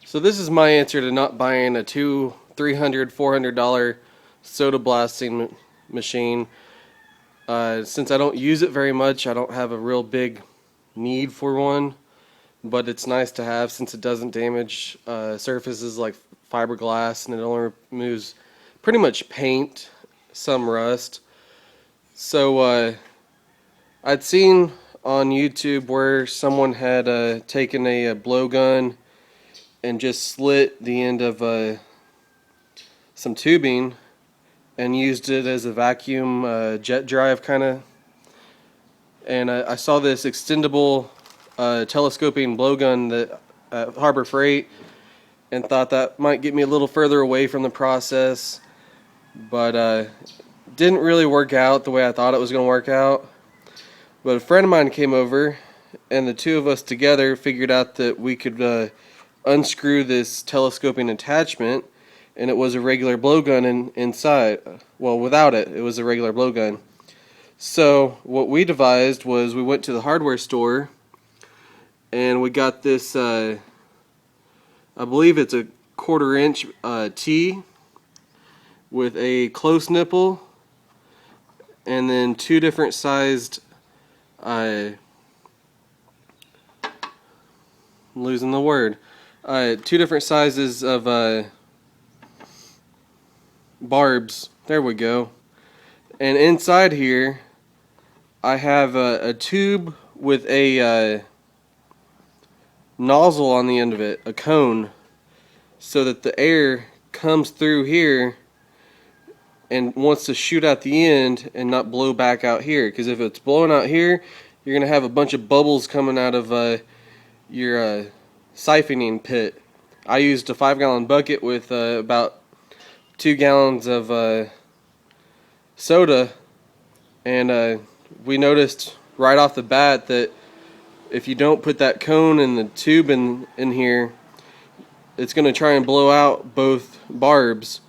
So this is my answer to not buying a $300, $400 soda blasting machine. Since I don't use it very much, I don't have a real big need for one, but it's nice to have since it doesn't damage surfaces like fiberglass, and it only removes pretty much paint, some rust. So I'd seen on YouTube where someone had taken a blowgun and just slit the end of some tubing and used it as a vacuum jet drive kind of. And I saw this extendable telescoping blowgun that at Harbor Freight, and thought that might get me a little further away from the process, but didn't really work out the way I thought it was going to work out. But a friend of mine came over, and the two of us together figured out that we could unscrew this telescoping attachment, and it was a regular blowgun inside. Well, without it, it was a regular blowgun. So what we devised was we went to the hardware store, and we got this, I believe it's a 1/4 inch T with a close nipple, and then two different sized, I'm losing the word, two different sizes of barbs. There we go. And inside here I have a tube with a nozzle on the end of it, a cone, so that the air comes through here and wants to shoot out the end and not blow back out here. Because if it's blowing out here, you're going to have a bunch of bubbles coming out of your siphoning pit. I used a 5-gallon bucket with about 2 gallons of soda, and we noticed right off the bat that if you don't put that cone and the tube in here, it's going to try and blow out both barbs,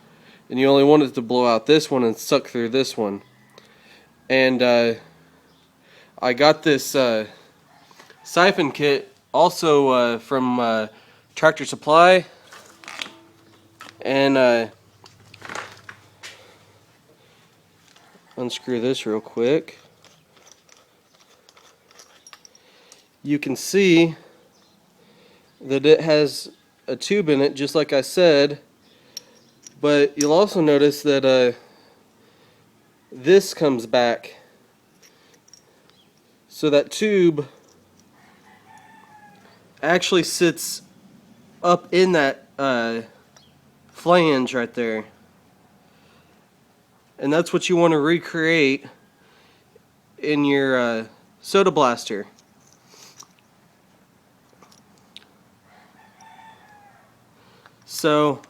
and you only want it to blow out this one and suck through this one. And I got this siphon kit also from Tractor Supply, and unscrew this real quick. You can see that it has a tube in it, just like I said, but you'll also notice that this comes back, so that tube actually sits up in that flange right there, and that's what you want to recreate in your soda blaster. So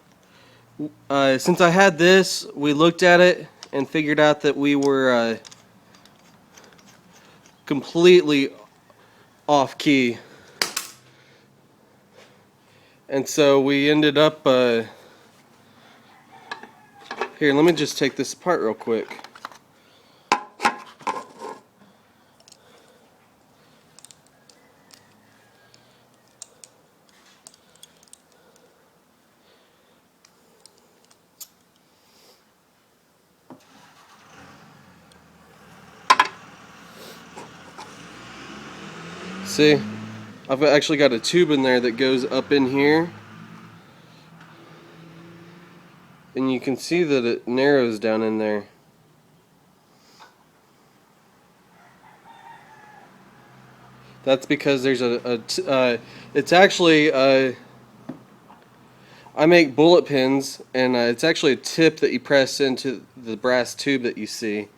since I had this, we looked at it and figured out that we were completely off key, and so we ended up here, let me just take this apart real quick. See, I've actually got a tube in there that goes up in here, and you can see that it narrows down in there. That's because there's it's actually I make bullet pins, and it's actually a tip that you press into the brass tube that you see.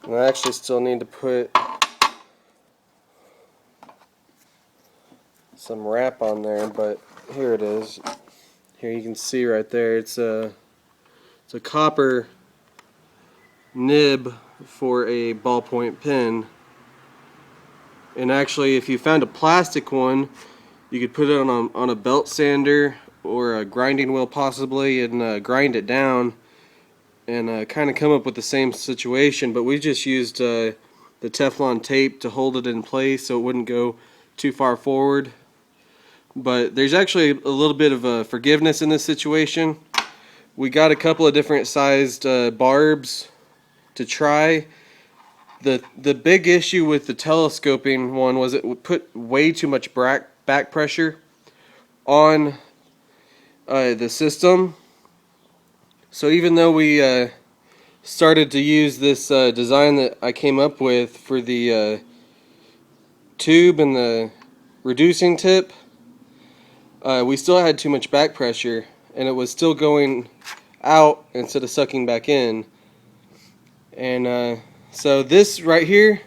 And I actually still need to put some wrap on there, but here it is. Here you can see right there, it's a copper nib for a ballpoint pen. And actually, if you found a plastic one, you could put it on a belt sander or a grinding wheel possibly, and grind it down and kind of come up with the same situation. But we just used the Teflon tape to hold it in place so it wouldn't go too far forward. But there's actually a little bit of forgiveness in this situation. We got a couple of different sized barbs to try. The big issue with the telescoping one was it would put way too much back pressure on the system. So even though we started to use this design that I came up with for the tube and the reducing tip, we still had too much back pressure, and it was still going out instead of sucking back in. And so this right here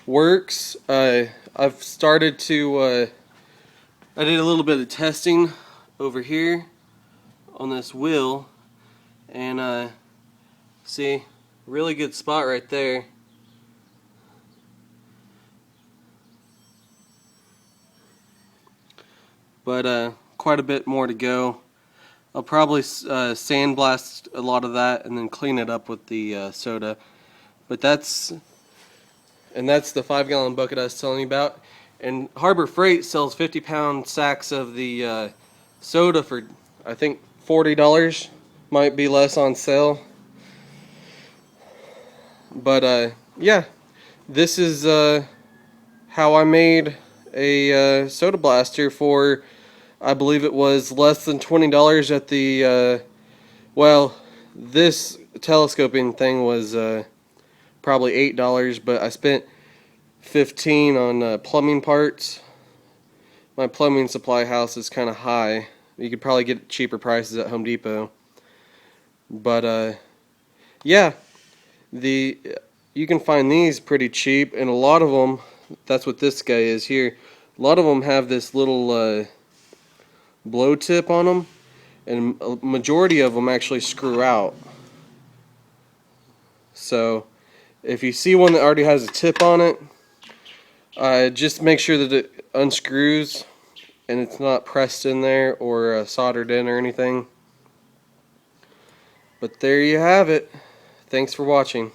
works. I've started to I did a little bit of testing over here on this wheel, and see, really good spot right there. But quite a bit more to go. I'll probably sandblast a lot of that and then clean it up with the soda. But that's the 5-gallon bucket I was telling you about. And Harbor Freight sells 50-pound sacks of the soda for, I think, $40. Might be less on sale. But yeah, this is how I made a soda blaster for, I believe it was less than $20 at the well, this telescoping thing was probably $8, but I spent $15 on plumbing parts. My plumbing supply house is kind of high. You could probably get cheaper prices at Home Depot. But yeah, you can find these pretty cheap, and a lot of them, that's what this guy is here. A lot of them have this little blow tip on them, and a majority of them actually screw out. So if you see one that already has a tip on it, just make sure that it unscrews and it's not pressed in there or soldered in or anything. But there you have it. Thanks for watching.